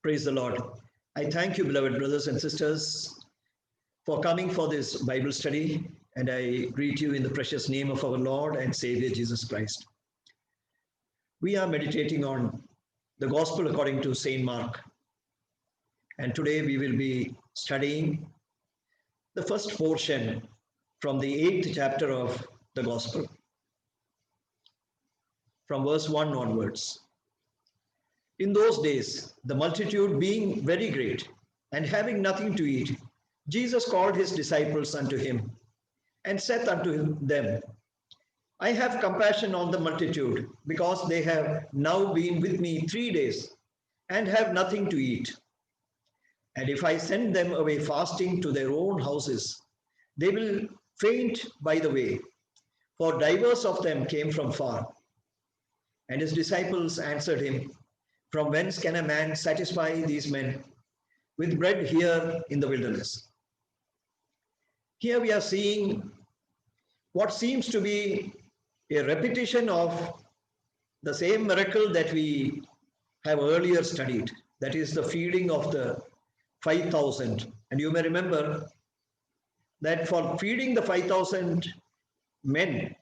Praise the Lord. I thank you, beloved brothers and sisters, for coming for this Bible study, and I greet you in the precious name of our Lord and Savior Jesus Christ. We are meditating on the Gospel according to Saint Mark, and today we will be studying the first portion from the 8th chapter of the Gospel, from verse 1 onwards. In those days, the multitude being very great, and having nothing to eat, Jesus called his disciples unto him, and saith unto them, I have compassion on the multitude, because they have now been with me 3 days, and have nothing to eat. And if I send them away fasting to their own houses, they will faint by the way, for divers of them came from far. And his disciples answered him, From whence can a man satisfy these men with bread here in the wilderness? Here we are seeing what seems to be a repetition of the same miracle that we have earlier studied, that is the feeding of the 5,000. And you may remember that for feeding the 5,000 men,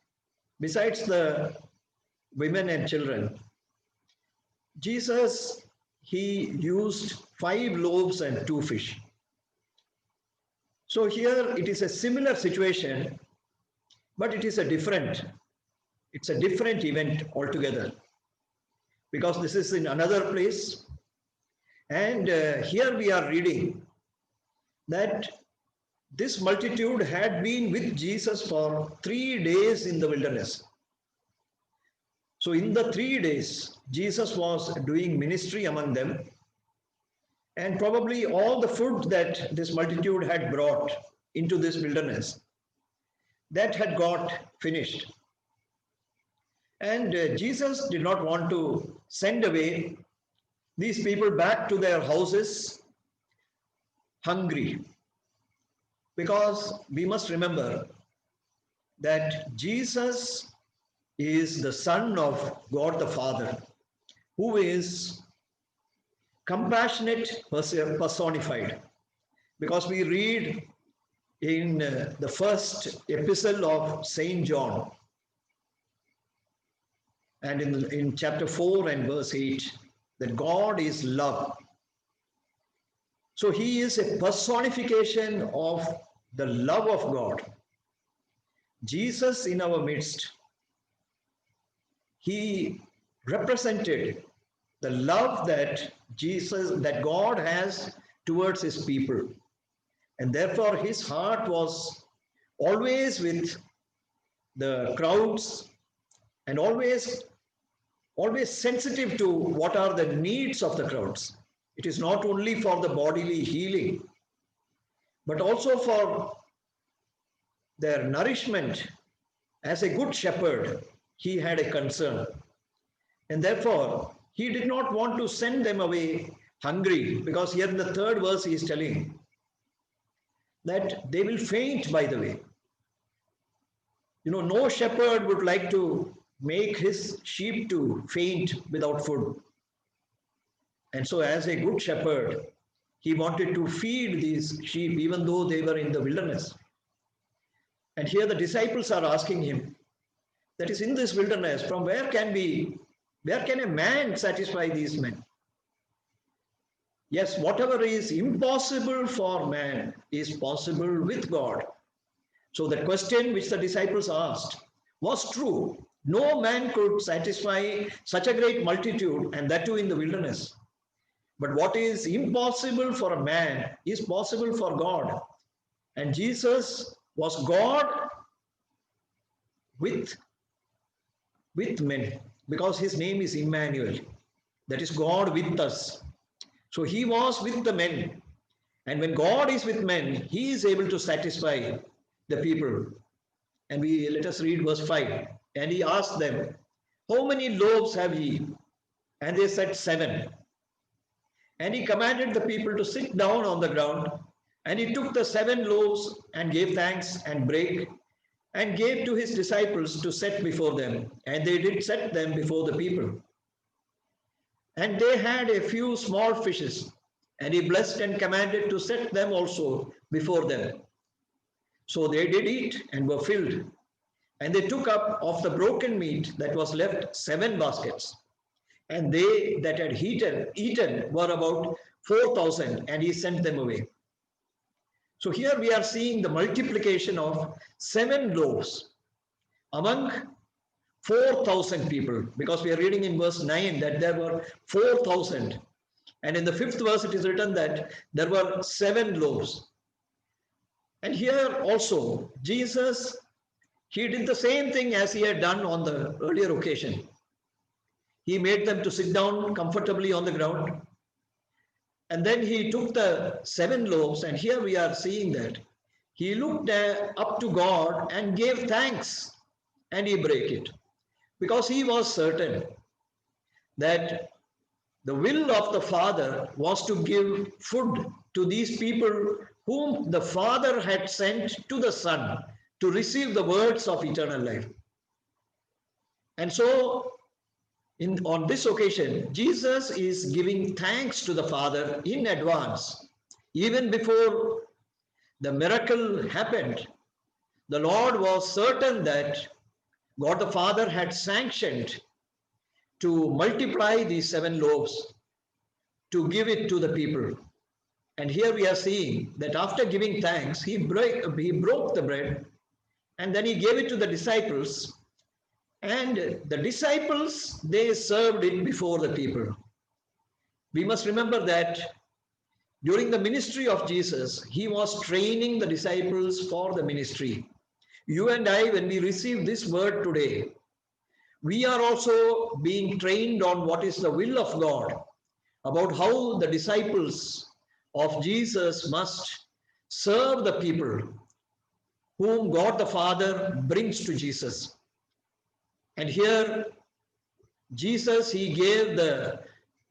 besides the women and children, Jesus, he used 5 loaves and 2 fish. So here it is a similar situation, but it's a different event altogether, because this is in another place. And here we are reading that this multitude had been with Jesus for 3 days in the wilderness. So in the 3 days, Jesus was doing ministry among them, and probably all the food that this multitude had brought into this wilderness, that had got finished. And Jesus did not want to send away these people back to their houses hungry, because we must remember that Jesus is the Son of God the Father, who is compassionate personified. Because we read in the first epistle of Saint John, and in chapter 4 and verse 8, that God is love. So he is a personification of the love of God. Jesus in our midst, he represented the love that God has towards his people. And therefore his heart was always with the crowds, and always sensitive to what are the needs of the crowds. It is not only for the bodily healing, but also for their nourishment. As a good shepherd, he had a concern. And therefore, he did not want to send them away hungry, because here in the 3rd verse he is telling that they will faint by the way. You know, no shepherd would like to make his sheep to faint without food. And so as a good shepherd, he wanted to feed these sheep even though they were in the wilderness. And here the disciples are asking him, that is, in this wilderness, from where can a man satisfy these men? Yes, whatever is impossible for man is possible with God. So the question which the disciples asked was true. No man could satisfy such a great multitude, and that too in the wilderness. But what is impossible for a man is possible for God. And Jesus was God with men, because his name is Emmanuel. That is God with us. So he was with the men. And when God is with men, he is able to satisfy the people. And let us read verse 5. And he asked them, How many loaves have ye? And they said, 7. And he commanded the people to sit down on the ground. And he took the 7 loaves and gave thanks and brake, and gave to his disciples to set before them. And they did set them before the people. And they had a few small fishes, and he blessed and commanded to set them also before them. So they did eat and were filled. And they took up of the broken meat that was left 7 baskets. And they that had eaten were about 4,000, and he sent them away. So here we are seeing the multiplication of 7 loaves among 4,000 people, because we are reading in verse 9 that there were 4,000. And in the 5th verse, it is written that there were 7 loaves. And here also, Jesus, he did the same thing as he had done on the earlier occasion. He made them to sit down comfortably on the ground. And then he took the 7 loaves, and here we are seeing that he looked up to God and gave thanks, and he broke it, because he was certain that the will of the Father was to give food to these people whom the Father had sent to the Son to receive the words of eternal life. And so on this occasion, Jesus is giving thanks to the Father in advance. Even before the miracle happened, the Lord was certain that God the Father had sanctioned to multiply these 7 loaves, to give it to the people. And here we are seeing that after giving thanks, he broke the bread, and then he gave it to the disciples. And the disciples, they served it before the people. We must remember that during the ministry of Jesus, he was training the disciples for the ministry. You and I, when we receive this word today, we are also being trained on what is the will of God, about how the disciples of Jesus must serve the people whom God the Father brings to Jesus. And here, Jesus, he gave the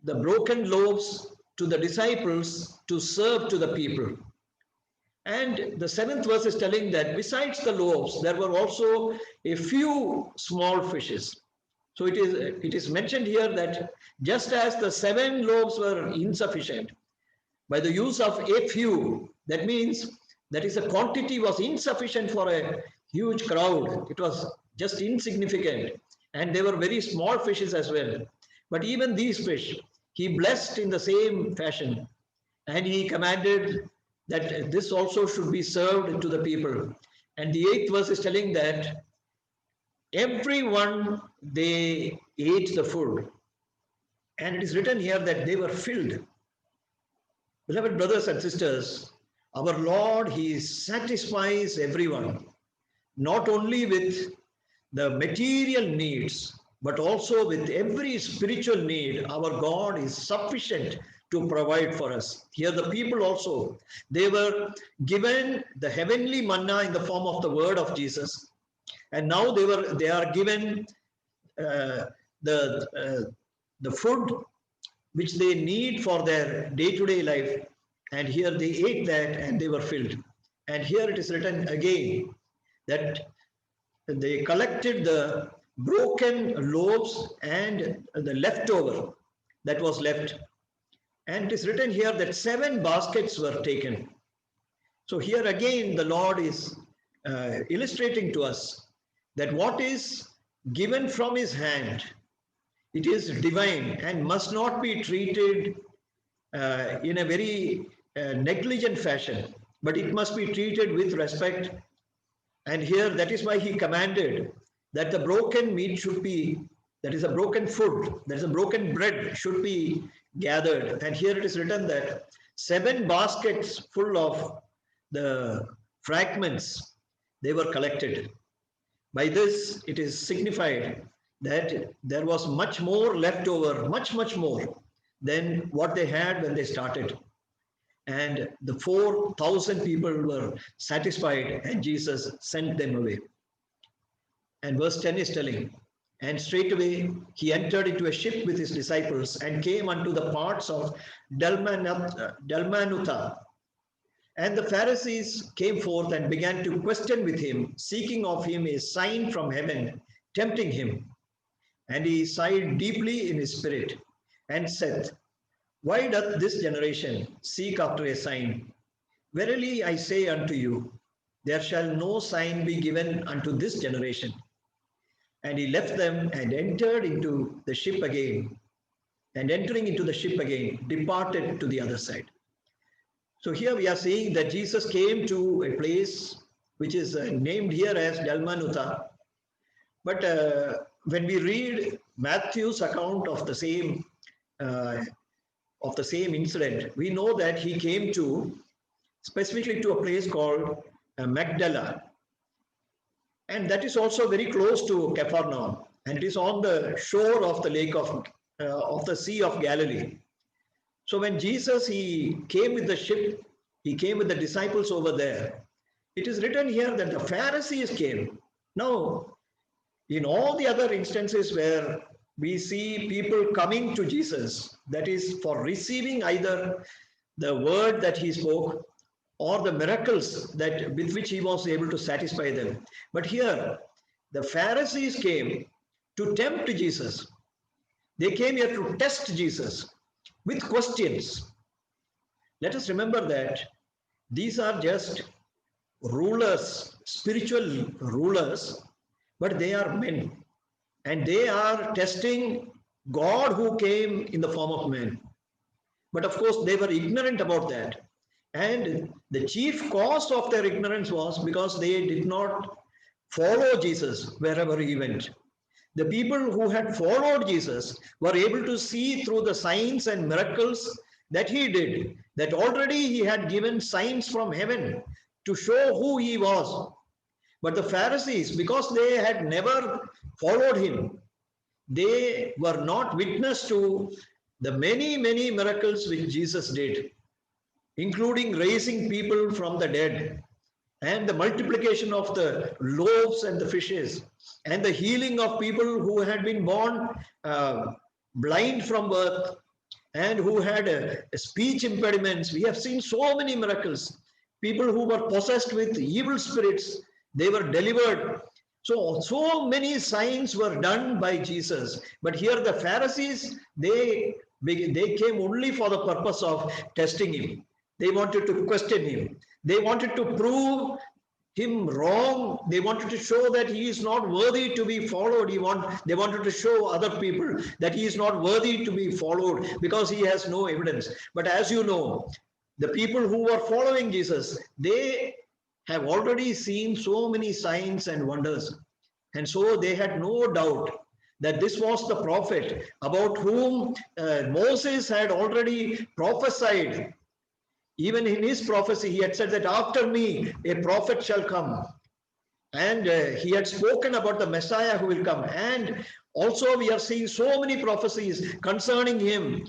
broken loaves to the disciples to serve to the people. And the 7th verse is telling that besides the loaves, there were also a few small fishes. So it is mentioned here that just as the 7 loaves were insufficient, by the use of a few, that means that is a quantity was insufficient for a huge crowd. It was just insignificant. And they were very small fishes as well. But even these fish, he blessed in the same fashion. And he commanded that this also should be served to the people. And the 8th verse is telling that everyone, they ate the food. And it is written here that they were filled. Beloved brothers and sisters, our Lord, he satisfies everyone, not only with the material needs, but also with every spiritual need. Our God is sufficient to provide for us. Here the people also, they were given the heavenly manna in the form of the word of Jesus, and now they are given the food which they need for their day-to-day life, and here they ate that and they were filled. And here it is written again that they collected the broken loaves and the leftover that was left. And it is written here that 7 baskets were taken. So here again, the Lord is illustrating to us that what is given from his hand, it is divine and must not be treated in a very negligent fashion, but it must be treated with respect. And here, that is why he commanded that the broken meat should be, that is a broken food, that is a broken bread should be gathered. And here it is written that 7 baskets full of the fragments, they were collected. By this, it is signified that there was much more left over, much more than what they had when they started. And the 4,000 people were satisfied, and Jesus sent them away. And verse 10 is telling, and straightway he entered into a ship with his disciples and came unto the parts of Dalmanutha. And the Pharisees came forth and began to question with him, seeking of him a sign from heaven, tempting him. And he sighed deeply in his spirit and saith, why doth this generation seek after a sign? Verily I say unto you, there shall no sign be given unto this generation. And he left them and entered into the ship again, and entering into the ship again, departed to the other side. So here we are seeing that Jesus came to a place which is named here as Dalmanutha. But when we read Matthew's account uh, of the same incident, we know that he came to specifically to a place called Magdala, and that is also very close to Capernaum, and it is on the shore of the lake of the Sea of Galilee. So when Jesus he came with the ship, he came with the disciples over there. It is written here that the Pharisees came. Now, in all the other instances where we see people coming to Jesus, that is for receiving either the word that he spoke or the miracles that with which he was able to satisfy them. But here, the Pharisees came to tempt Jesus. They came here to test Jesus with questions. Let us remember that these are just rulers, spiritual rulers, but they are men. And they are testing God who came in the form of man. But of course, they were ignorant about that. And the chief cause of their ignorance was because they did not follow Jesus wherever he went. The people who had followed Jesus were able to see through the signs and miracles that he did, that already he had given signs from heaven to show who he was. But the Pharisees, because they had never followed him, they were not witness to the many, many miracles which Jesus did, including raising people from the dead, and the multiplication of the loaves and the fishes, and the healing of people who had been born blind from birth and who had speech impediments. We have seen so many miracles. People who were possessed with evil spirits, they were delivered. So many signs were done by Jesus. But here the Pharisees, they came only for the purpose of testing him. They wanted to question him. They wanted to prove him wrong. They wanted to show that he is not worthy to be followed. They wanted to show other people that he is not worthy to be followed because he has no evidence. But as you know, the people who were following Jesus, they have already seen so many signs and wonders. And so they had no doubt that this was the prophet about whom Moses had already prophesied. Even in his prophecy, he had said that after me, a prophet shall come. And he had spoken about the Messiah who will come. And also we are seeing so many prophecies concerning him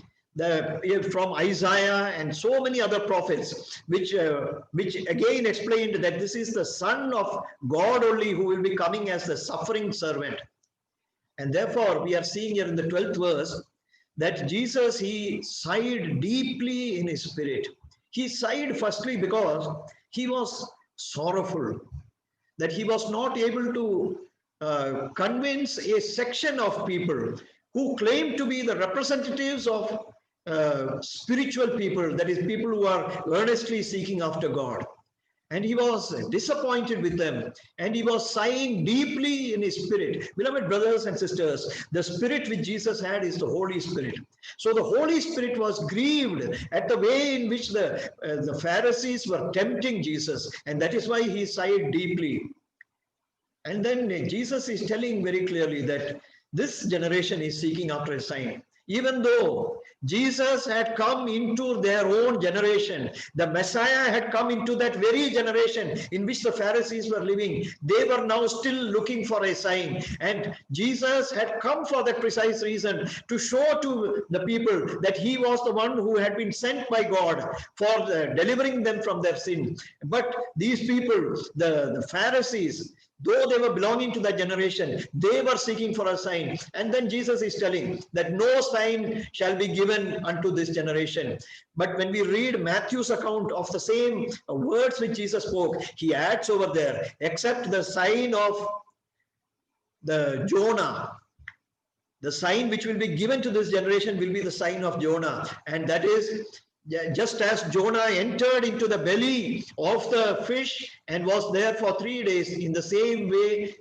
from Isaiah and so many other prophets, which again explained that this is the Son of God only who will be coming as the suffering servant. And therefore, we are seeing here in the 12th verse that Jesus, he sighed deeply in his spirit. He sighed firstly because he was sorrowful, that he was not able to convince a section of people who claim to be the representatives of spiritual people, that is, people who are earnestly seeking after God. And he was disappointed with them, and he was sighing deeply in his spirit. Beloved brothers and sisters, the spirit which Jesus had is the Holy Spirit. So the Holy Spirit was grieved at the way in which the Pharisees were tempting Jesus, and that is why he sighed deeply. And then Jesus is telling very clearly that this generation is seeking after a sign. Even though Jesus had come into their own generation, the Messiah had come into that very generation in which the Pharisees were living, they were now still looking for a sign. And Jesus had come for that precise reason, to show to the people that he was the one who had been sent by God for delivering them from their sin. But these people, the Pharisees, though they were belonging to that generation, they were seeking for a sign. And then Jesus is telling that no sign shall be given unto this generation. But when we read Matthew's account of the same words which Jesus spoke, he adds over there, except the sign of the Jonah, The sign which will be given to this generation will be the sign of Jonah. And that is, just as Jonah entered into the belly of the fish and was there for 3 days, in the same way,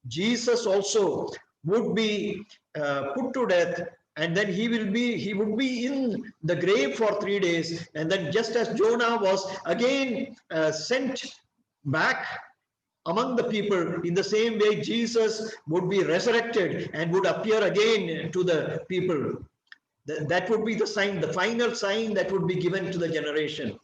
Jesus also would be put to death, and then he would be in the grave for 3 days, and then just as Jonah was again sent back among the people, in the same way Jesus would be resurrected and would appear again to the people. That would be the sign, the final sign that would be given to the generation.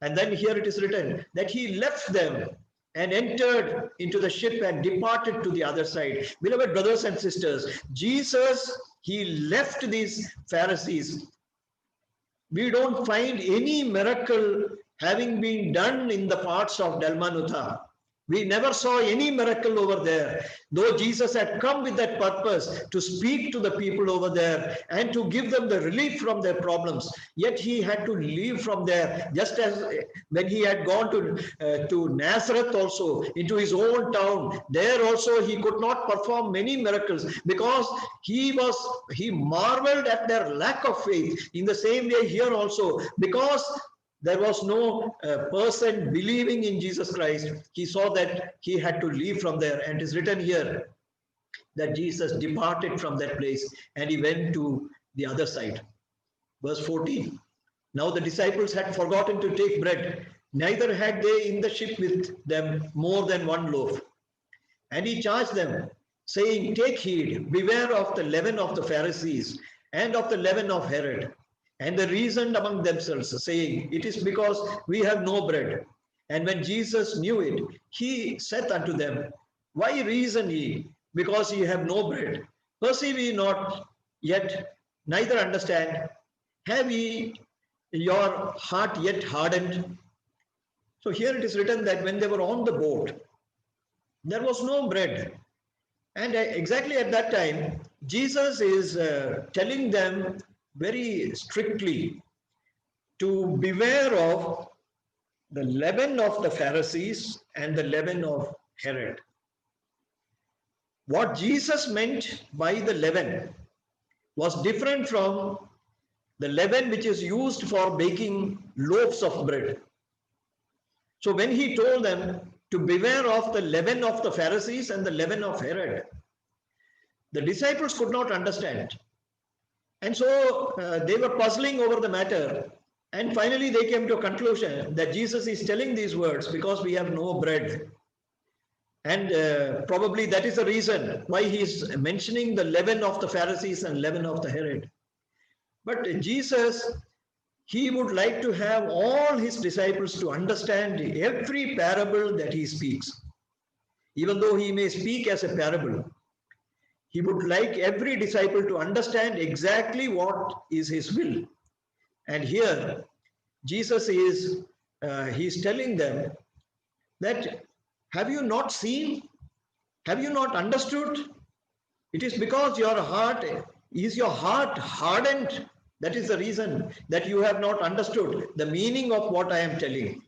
And then here it is written that he left them and entered into the ship and departed to the other side. Beloved brothers and sisters, Jesus, he left these Pharisees. We don't find any miracle having been done in the parts of Dalmanutha. We never saw any miracle over there, though Jesus had come with that purpose to speak to the people over there and to give them the relief from their problems. Yet he had to leave from there, just as when he had gone to Nazareth also, into his own town. There also he could not perform many miracles because he marveled at their lack of faith. In the same way here also, because there was no person believing in Jesus Christ, he saw that he had to leave from there. And it is written here that Jesus departed from that place and he went to the other side. Verse 14. Now the disciples had forgotten to take bread, neither had they in the ship with them more than one loaf. And he charged them, saying, take heed, beware of the leaven of the Pharisees and of the leaven of Herod. And they reasoned among themselves, saying, it is because we have no bread. And when Jesus knew it, he said unto them, why reason ye, because ye have no bread? Perceive ye not yet, neither understand? Have ye your heart yet hardened? So here it is written that when they were on the boat, there was no bread. And exactly at that time, Jesus is telling them very strictly to beware of the leaven of the Pharisees and the leaven of Herod. What Jesus meant by the leaven was different from the leaven which is used for baking loaves of bread. So when he told them to beware of the leaven of the Pharisees and the leaven of Herod, the disciples could not understand. And so they were puzzling over the matter. And finally they came to a conclusion that Jesus is telling these words because we have no bread. And probably that is the reason why he is mentioning the leaven of the Pharisees and leaven of the Herod. But Jesus, he would like to have all his disciples to understand every parable that he speaks. Even though he may speak as a parable, he would like every disciple to understand exactly what is his will. And here, Jesus is he's telling them that, have you not seen? Have you not understood? It is because your heart hardened. That is the reason that you have not understood the meaning of what I am telling.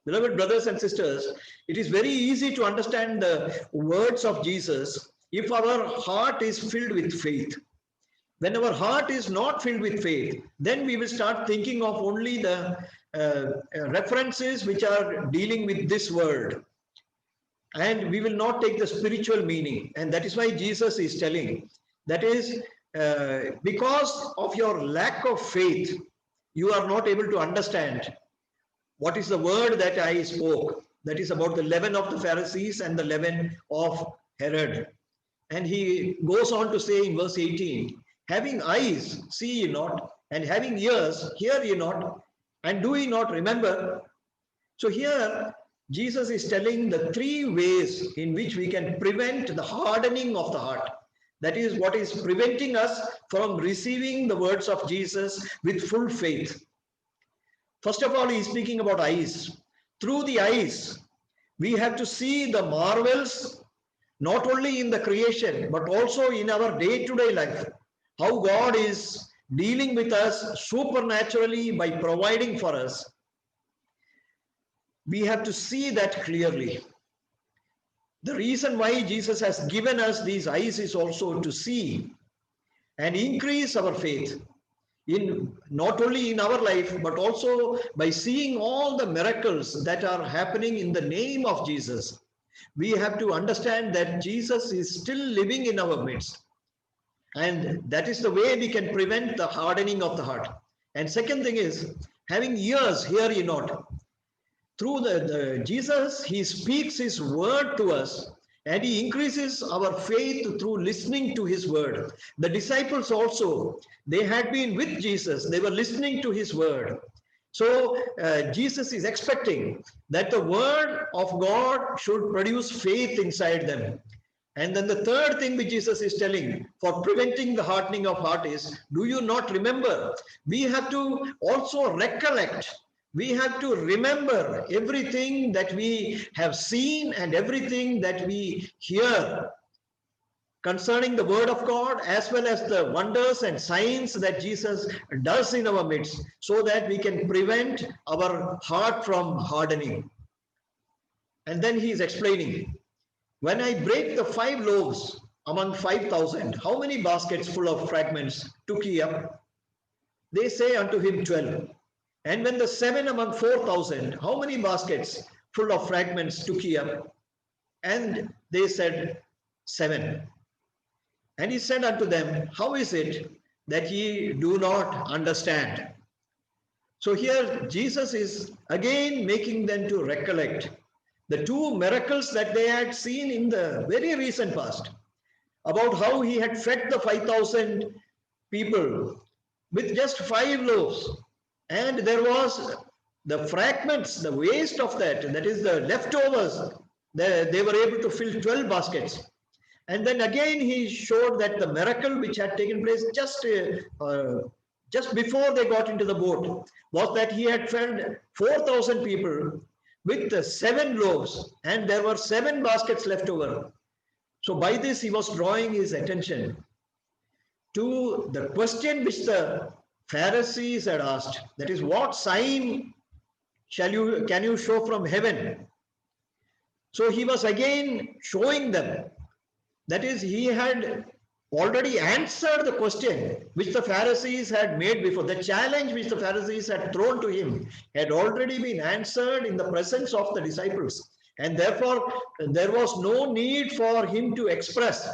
Beloved brothers and sisters, it is very easy to understand the words of Jesus if our heart is filled with faith. When our heart is not filled with faith, then we will start thinking of only the references which are dealing with this world. And we will not take the spiritual meaning. And that is why Jesus is telling, that is, because of your lack of faith, you are not able to understand what is the word that I spoke. That is about the leaven of the Pharisees and the leaven of Herod. And he goes on to say in verse 18, having eyes, see ye not, and having ears, hear ye not, and do ye not remember? So here, Jesus is telling the three ways in which we can prevent the hardening of the heart. That is what is preventing us from receiving the words of Jesus with full faith. First of all, he is speaking about eyes. Through the eyes, we have to see the marvels, not only in the creation, but also in our day-to-day life. How God is dealing with us supernaturally by providing for us. We have to see that clearly. The reason why Jesus has given us these eyes is also to see and increase our faith in not only in our life, but also by seeing all the miracles that are happening in the name of Jesus. We have to understand that Jesus is still living in our midst. And that is the way we can prevent the hardening of the heart. And second thing is, having ears, hear ye not. Through the Jesus, he speaks his word to us, and he increases our faith through listening to his word. The disciples also, they had been with Jesus, they were listening to his word. So Jesus is expecting that the word of God should produce faith inside them. And then the third thing which Jesus is telling for preventing the hardening of heart is, do you not remember? We have to also recollect. We have to remember everything that we have seen and everything that we hear concerning the word of God, as well as the wonders and signs that Jesus does in our midst, so that we can prevent our heart from hardening. And then he is explaining, when I break the 5 loaves among 5,000, how many baskets full of fragments took ye up? They say unto him 12. And when the 7 among 4,000, how many baskets full of fragments took ye up? And they said 7. And he said unto them, how is it that ye do not understand? So here Jesus is again making them to recollect the 2 miracles that they had seen in the very recent past, about how he had fed the 5,000 people with just 5 loaves. And there was the fragments, the waste of that, that is the leftovers, they were able to fill 12 baskets. And then again he showed that the miracle which had taken place just before they got into the boat was that he had fed 4,000 people with the 7 loaves, and there were 7 baskets left over. So by this he was drawing his attention to the question which the Pharisees had asked, that is, what sign can you show from heaven? So he was again showing them, that is, he had already answered the question which the Pharisees had made before. The challenge which the Pharisees had thrown to him had already been answered in the presence of the disciples. And therefore, there was no need for him to express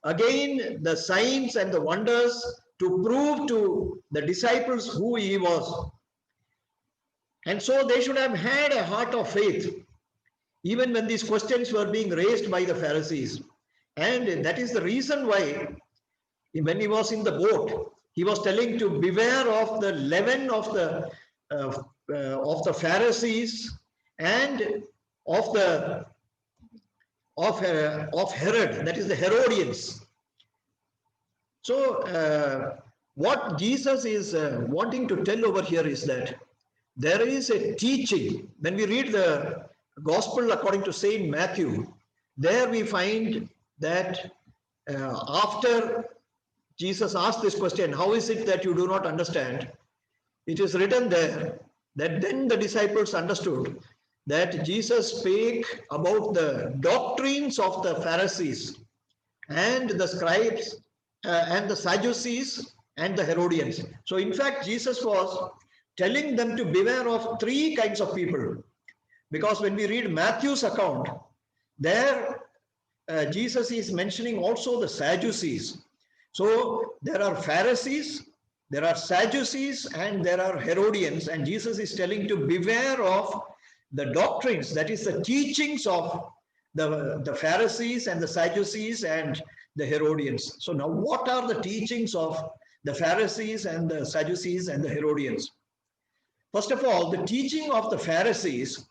again the signs and the wonders to prove to the disciples who he was. And so they should have had a heart of faith, even when these questions were being raised by the Pharisees. And that is the reason why, when he was in the boat, he was telling to beware of the leaven of the Pharisees and of Herod, that is the Herodians. So what Jesus is wanting to tell over here is that there is a teaching. When we read the Gospel according to Saint Matthew, there we find that after Jesus asked this question, how is it that you do not understand? It is written there that then the disciples understood that Jesus spake about the doctrines of the Pharisees and the scribes and the Sadducees and the Herodians. So in fact, Jesus was telling them to beware of 3 kinds of people. Because when we read Matthew's account, there Jesus is mentioning also the Sadducees. So there are Pharisees, there are Sadducees, and there are Herodians. And Jesus is telling to beware of the doctrines, that is the teachings of the Pharisees and the Sadducees and the Herodians. So now what are the teachings of the Pharisees and the Sadducees and the Herodians? First of all, the teaching of the Pharisees,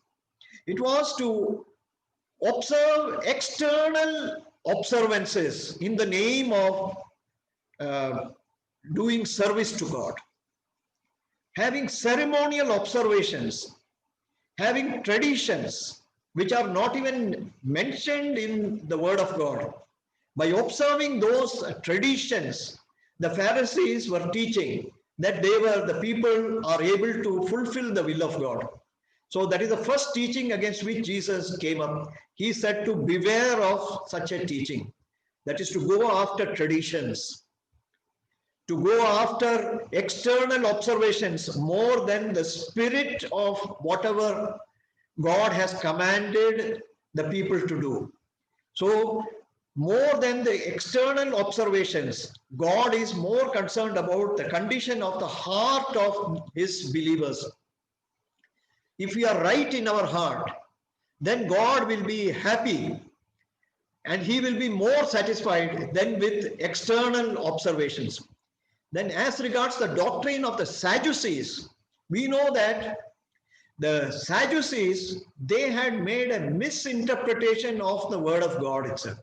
it was to observe external observances in the name of doing service to God, having ceremonial observations, having traditions which are not even mentioned in the word of God. By observing those traditions, the Pharisees were teaching that the people are able to fulfill the will of God. So that is the first teaching against which Jesus came up. He said to beware of such a teaching, that is to go after traditions. to go after external observations more than the spirit of whatever God has commanded the people to do. So, more than the external observations, God is more concerned about the condition of the heart of his believers. If we are right in our heart, then God will be happy and he will be more satisfied than with external observations. Then, as regards the doctrine of the Sadducees, we know that the Sadducees, they had made a misinterpretation of the word of God itself.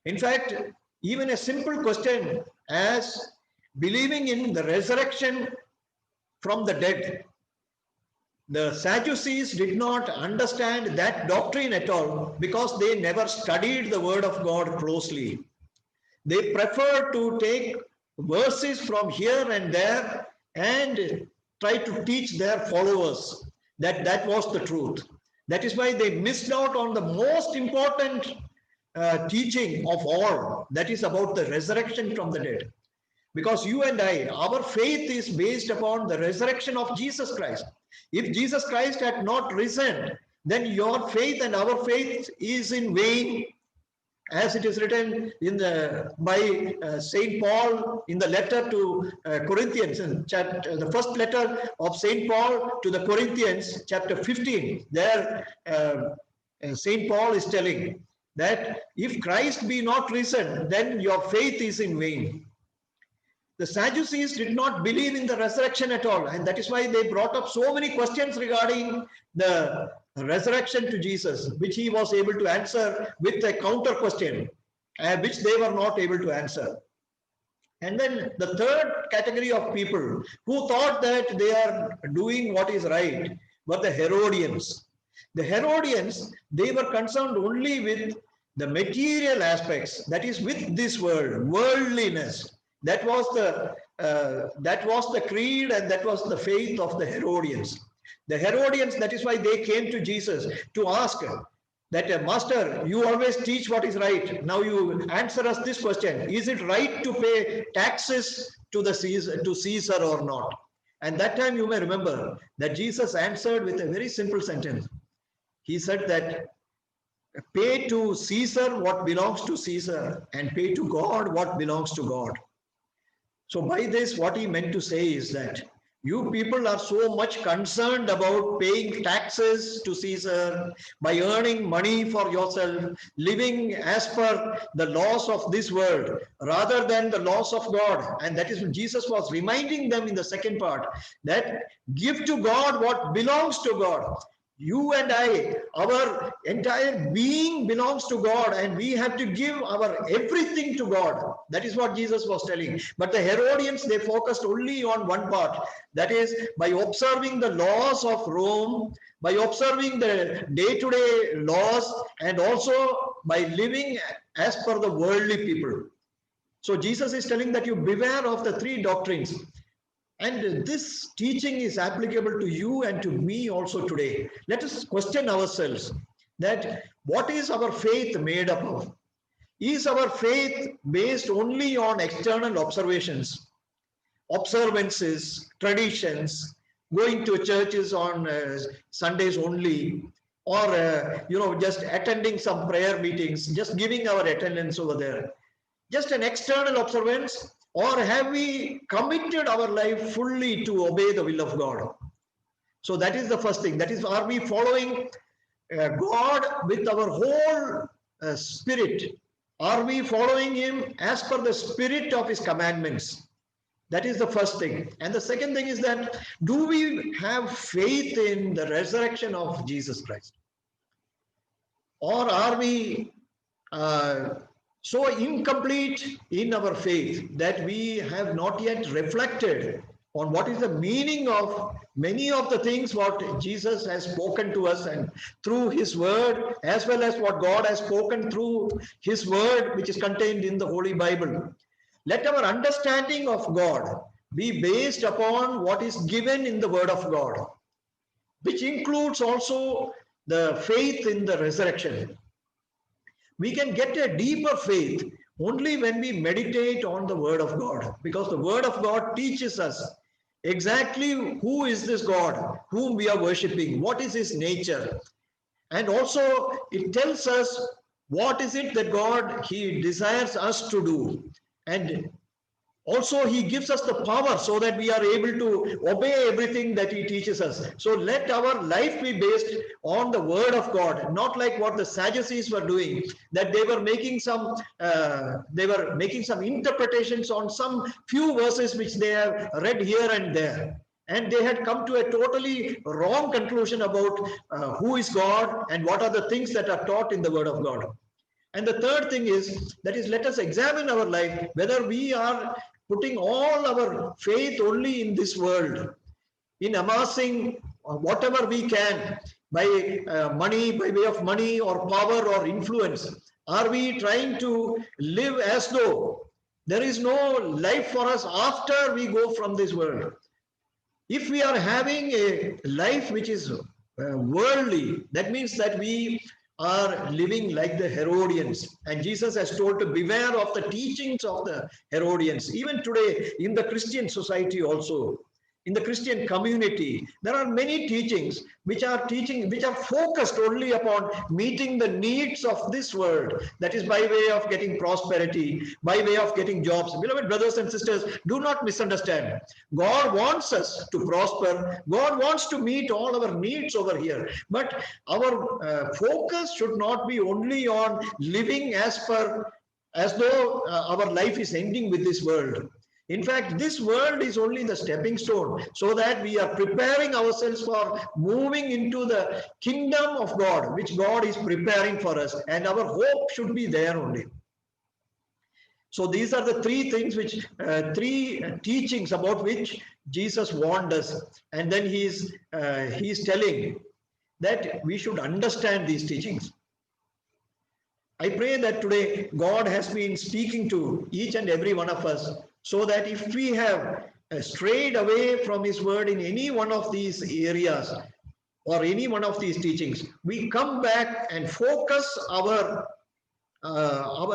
In fact, even a simple question as believing in the resurrection from the dead, the Sadducees did not understand that doctrine at all because they never studied the word of God closely. They preferred to take verses from here and there and try to teach their followers that that was the truth. That is why they missed out on the most important teaching of all, that is about the resurrection from the dead. Because you and I, our faith is based upon the resurrection of Jesus Christ. If Jesus Christ had not risen, then your faith and our faith is in vain, as it is written in the by Saint Paul in the letter to Corinthians, in the first letter of Saint Paul to the Corinthians, chapter 15. There, Saint Paul is telling that if Christ be not risen, then your faith is in vain. The Sadducees did not believe in the resurrection at all, and that is why they brought up so many questions regarding the resurrection to Jesus, which he was able to answer with a counter question, which they were not able to answer. And then the third category of people who thought that they are doing what is right were the Herodians. The Herodians, they were concerned only with the material aspects, that is with this world, worldliness. That was the creed and that was the faith of the Herodians. The Herodians, that is why they came to Jesus to ask that, Master, you always teach what is right. Now you answer us this question: is it right to pay taxes to Caesar or not? And that time you may remember that Jesus answered with a very simple sentence. He said that pay to Caesar what belongs to Caesar and pay to God what belongs to God. So by this, what he meant to say is that you people are so much concerned about paying taxes to Caesar, by earning money for yourself, living as per the laws of this world, rather than the laws of God. And that is what Jesus was reminding them in the second part, that give to God what belongs to God. You and I, our entire being belongs to God, and we have to give our everything to God. That is what Jesus was telling. But the Herodians, they focused only on one part, that is by observing the laws of Rome, by observing the day-to-day laws, and also by living as per the worldly people. So Jesus is telling that you beware of the three doctrines. And this teaching is applicable to you and to me also today. Let us question ourselves that what is our faith made up of? Is our faith based only on external observations, observances, traditions, going to churches on Sundays only, or just attending some prayer meetings, just giving our attendance over there? Just an external observance, or have we committed our life fully to obey the will of God? So that is the first thing. That is, are we following God with our whole spirit? Are we following him as per the spirit of his commandments? That is the first thing. And the second thing is that, do we have faith in the resurrection of Jesus Christ? Or are we so incomplete in our faith that we have not yet reflected on what is the meaning of many of the things what Jesus has spoken to us, and through his word, as well as what God has spoken through his word, which is contained in the Holy Bible. Let our understanding of God be based upon what is given in the word of God, which includes also the faith in the resurrection. We can get a deeper faith only when we meditate on the word of God, because the word of God teaches us exactly who is this God whom we are worshipping, what is his nature, and also it tells us what is it that God he desires us to do, and also he gives us the power so that we are able to obey everything that he teaches us. So let our life be based on the word of God, not like what the Sadducees were doing, that they were making some interpretations on some few verses which they have read here and there, and they had come to a totally wrong conclusion about who is God and what are the things that are taught in the word of God. And the third thing is, that is, let us examine our life, whether we are putting all our faith only in this world, in amassing whatever we can by money, by way of money or power or influence. Are we trying to live as though there is no life for us after we go from this world? If we are having a life which is worldly, that means that we are living like the Herodians. And Jesus has told to beware of the teachings of the Herodians. Even today, in the Christian society also, in the Christian community, there are many teachings which are focused only upon meeting the needs of this world. That is by way of getting prosperity, by way of getting jobs. Beloved brothers and sisters, do not misunderstand. God wants us to prosper. God wants to meet all our needs over here. But our focus should not be only on living as though our life is ending with this world. In fact, this world is only the stepping stone, so that we are preparing ourselves for moving into the kingdom of God, which God is preparing for us, and our hope should be there only. So these are the three things three teachings about which Jesus warned us, and then he's telling that we should understand these teachings. I pray that today God has been speaking to each and every one of us, so that if we have strayed away from his word in any one of these areas or any one of these teachings, we come back and focus our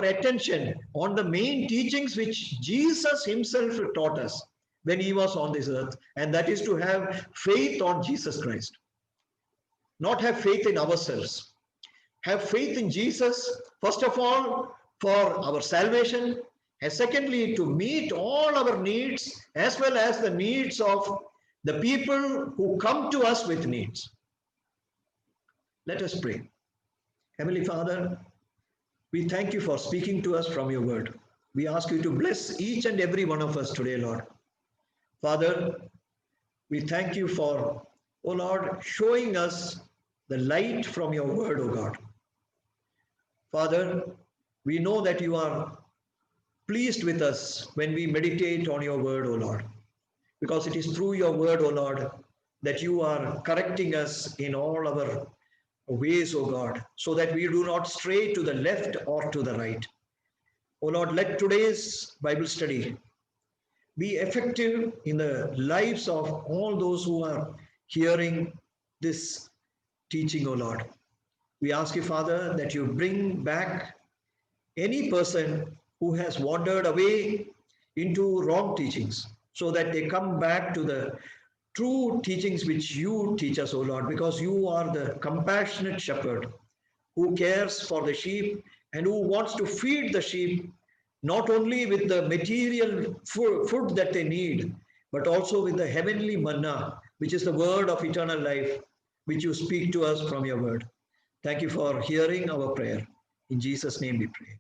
attention on the main teachings which Jesus himself taught us when he was on this earth, and that is to have faith on Jesus Christ, not have faith in ourselves. Have faith in Jesus, first of all, for our salvation, and secondly, to meet all our needs as well as the needs of the people who come to us with needs. Let us pray. Heavenly Father, we thank you for speaking to us from your word. We ask you to bless each and every one of us today, Lord. Father, we thank you for, oh Lord, showing us the light from your word, oh God. Father, we know that you are pleased with us when we meditate on your word, O Lord, because it is through your word, O Lord, that you are correcting us in all our ways, O God, so that we do not stray to the left or to the right. O Lord, let today's Bible study be effective in the lives of all those who are hearing this teaching, O Lord. We ask you, Father, that you bring back any person who has wandered away into wrong teachings, so that they come back to the true teachings which you teach us, O Lord, because you are the compassionate shepherd who cares for the sheep and who wants to feed the sheep not only with the material food that they need, but also with the heavenly manna, which is the word of eternal life, which you speak to us from your word. Thank you for hearing our prayer. In Jesus' name we pray.